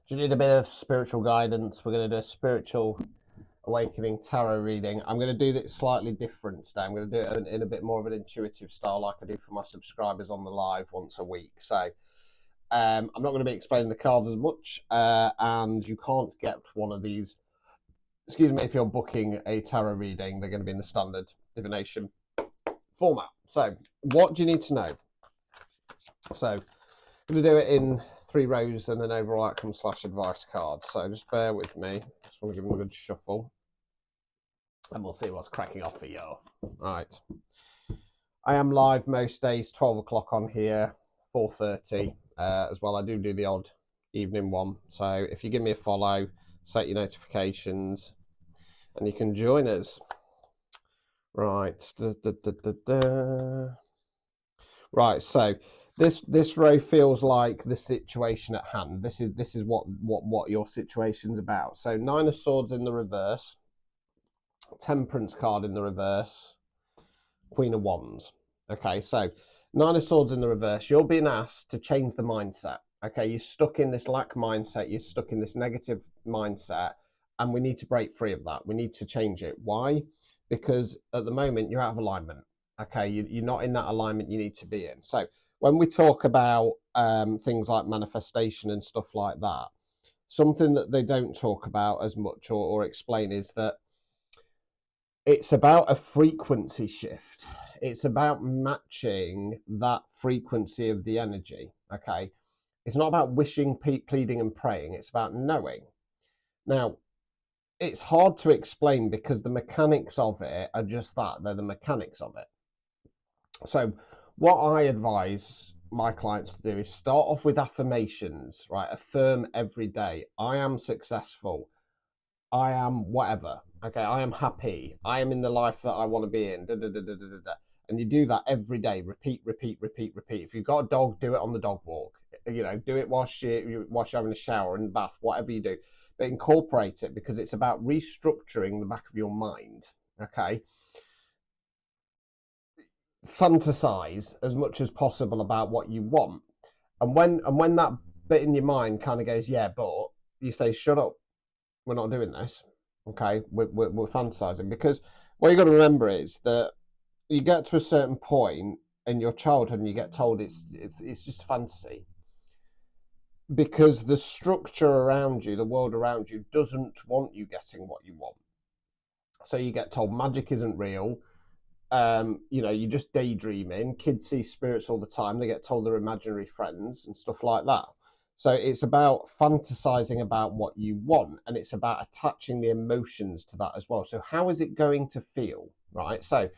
Do you need a bit of spiritual guidance? We're going to do a spiritual awakening tarot reading. I'm going to do this slightly different today. I'm going to do it in a bit more of an intuitive style, like I do for my subscribers on the live once a week. So I'm not going to be explaining the cards as much, and you can't get one of these, excuse me, if you're booking a tarot reading. They're going to be in the standard divination format. So what do you need to know? So I'm going to do it in 3 rows and an overall outcome / advice card. So just bear with me. Just want to give them a good shuffle. And we'll see what's cracking off for you. Right. I am live most days, 12 o'clock on here, 4:30 as well. I do the odd evening one. So if you give me a follow, set your notifications, and you can join us. Right. Right, so this row feels like the situation at hand. This is what your situation's about. So 9 of Swords in the reverse, Temperance card in the reverse, Queen of Wands. Okay, so 9 of Swords in the reverse. You're being asked to change the mindset. Okay, you're stuck in this lack mindset. You're stuck in this negative mindset, and we need to break free of that. We need to change it. Why? Because at the moment you're out of alignment. Okay, you're not in that alignment you need to be in. So when we talk about things like manifestation and stuff like that, something that they don't talk about as much or explain is that it's about a frequency shift. It's about matching that frequency of the energy. Okay, it's not about wishing, pleading and praying. It's about knowing. Now, it's hard to explain because the mechanics of it are just that. They're the mechanics of it. So what I advise my clients to do is start off with affirmations, right? Affirm every day. I am successful. I am whatever. Okay, I am happy. I am in the life that I want to be in. And you do that every day. Repeat, repeat, repeat, repeat. If you've got a dog, do it on the dog walk. You know, do it whilst you're having a shower and bath, whatever you do. But incorporate it because it's about restructuring the back of your mind. Okay. Fantasize as much as possible about what you want, and when that bit in your mind kind of goes, yeah, but you say, shut up, we're not doing this. Okay, we're fantasizing, because what you got to remember is that you get to a certain point in your childhood and you get told it's just a fantasy, because the structure around you, the world around you, doesn't want you getting what you want. So you get told magic isn't real. You know, you're just daydreaming. Kids see spirits all the time. They get told they're imaginary friends and stuff like that. So it's about fantasizing about what you want, and it's about attaching the emotions to that as well. So how is it going to feel, right? So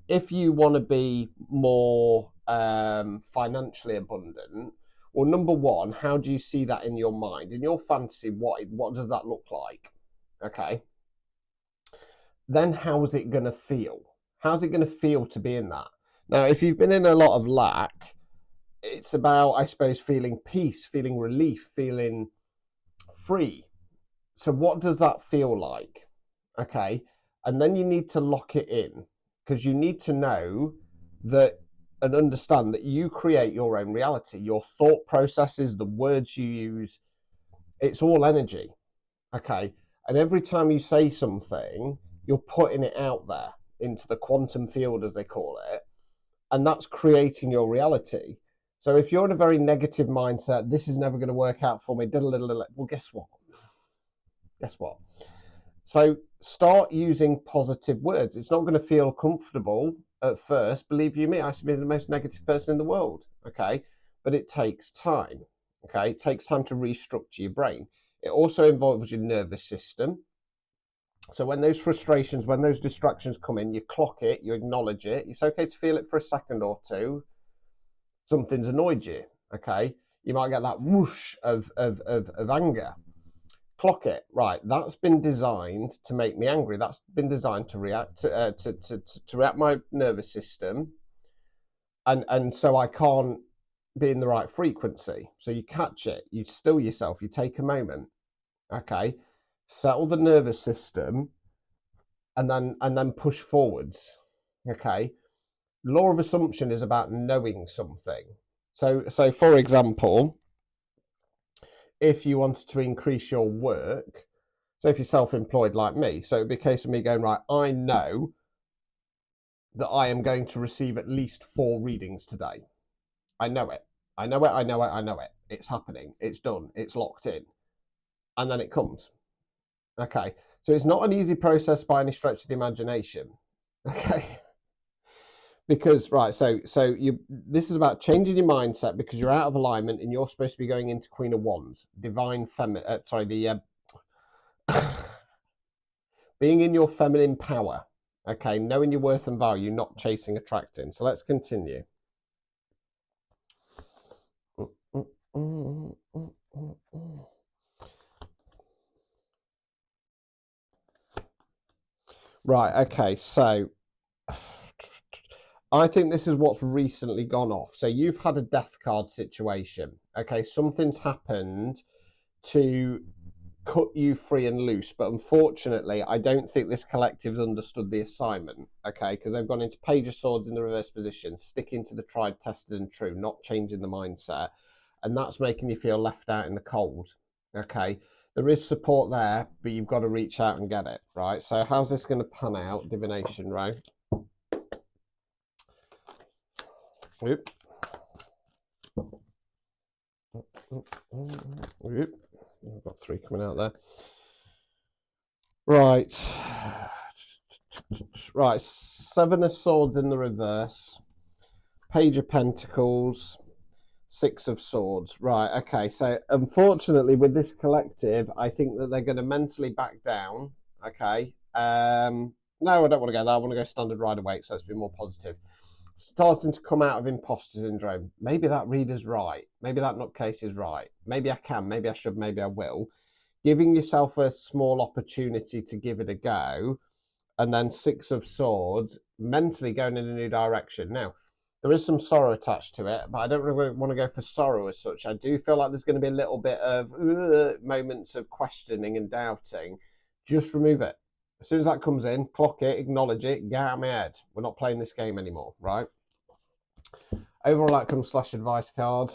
if you want to be more financially abundant, well, number one, how do you see that in your mind? In your fantasy, what does that look like? Okay. Then how is it going to feel? How's it going to feel to be in that? Now, if you've been in a lot of lack, it's about, I suppose, feeling peace, feeling relief, feeling free. So what does that feel like? Okay. And then you need to lock it in, because you need to know that and understand that you create your own reality. Your thought processes, the words you use, it's all energy. Okay. And every time you say something, you're putting it out there into the quantum field, as they call it, and that's creating your reality. So if you're in a very negative mindset, this is never going to work out for me, well, guess what? So start using positive words. It's not going to feel comfortable at first. Believe you me, I used to be the most negative person in the world. Okay, but it takes time. Okay, it takes time to restructure your brain. It also involves your nervous system. So when those frustrations, when those distractions come in, you clock it, you acknowledge it. It's okay to feel it for a second or two. Something's annoyed you, okay? You might get that whoosh of anger. Clock it, right? That's been designed to make me angry. That's been designed to react to react my nervous system, and so I can't be in the right frequency. So you catch it, you still yourself, you take a moment, okay? Settle the nervous system, and then push forwards. Okay. Law of assumption is about knowing something. So for example, if you wanted to increase your work, so if you're self-employed like me, so it'd be a case of me going, right, I know that I am going to receive at least 4 readings today. I know it. I know it, I know it, I know it. It's happening. It's done. It's locked in. And then it comes. Okay. So it's not an easy process by any stretch of the imagination. Okay. Because right, so this is about changing your mindset because you're out of alignment and you're supposed to be going into Queen of Wands, divine feminine. Being in your feminine power. Okay, knowing your worth and value, not chasing, attracting. So let's continue. Right, okay, so I think this is what's recently gone off. So you've had a death card situation. Okay, something's happened to cut you free and loose, but unfortunately I don't think this collective's understood the assignment. Okay, because they've gone into Page of Swords in the reverse position, sticking to the tried, tested and true, not changing the mindset, and that's making you feel left out in the cold. Okay, there is support there, but you've got to reach out and get it. Right, so how's this going to pan out? Divination, right? Oop. Oop. I've got 3 coming out there. Right. Right. 7 of Swords in the reverse. Page of Pentacles. 6 of Swords. Right. Okay. So unfortunately with this collective, I think that they're going to mentally back down. Okay. No, I don't want to go there. I want to go standard rider weight. So let's be more positive. Starting to come out of imposter syndrome. Maybe that reader's right. Maybe that nutcase is right. Maybe I can. Maybe I should. Maybe I will. Giving yourself a small opportunity to give it a go. And then 6 of Swords, mentally going in a new direction. Now, there is some sorrow attached to it, but I don't really want to go for sorrow as such. I do feel like there's going to be a little bit of moments of questioning and doubting. Just remove it. As soon as that comes in, clock it, acknowledge it, get out of my head. We're not playing this game anymore, right? Overall outcome / advice card.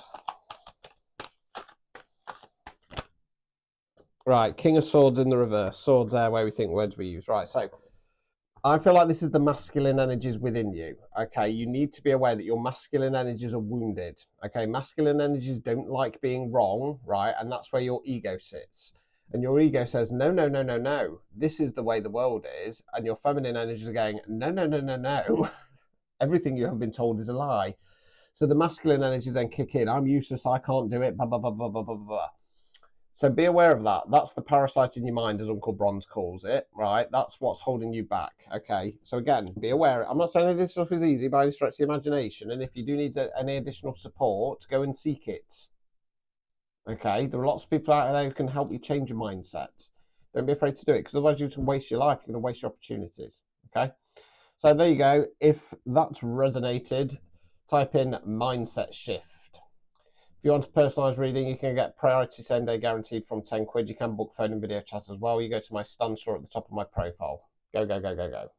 Right, King of Swords in the reverse. Swords there where we think words we use. Right, so I feel like this is the masculine energies within you. Okay, you need to be aware that your masculine energies are wounded. Okay, masculine energies don't like being wrong, right? And that's where your ego sits. And your ego says, no, no, no, no, no. This is the way the world is. And your feminine energies are going, no, no, no, no, no. Everything you have been told is a lie. So the masculine energies then kick in. I'm useless. I can't do it. Blah, blah, blah, blah, blah, blah, blah. So be aware of that. That's the parasite in your mind, as Uncle Bronze calls it, right? That's what's holding you back, okay? So again, be aware. I'm not saying that this stuff is easy by any stretch of the imagination. And if you do need any additional support, go and seek it. Okay, there are lots of people out there who can help you change your mindset. Don't be afraid to do it, because otherwise you're going to waste your life. You're going to waste your opportunities. Okay, so there you go. If that's resonated, type in mindset shift. If you want a personalised reading, you can get priority same day guaranteed from 10 quid. You can book phone and video chat as well. You go to my stand store at the top of my profile. Go, go, go, go, go.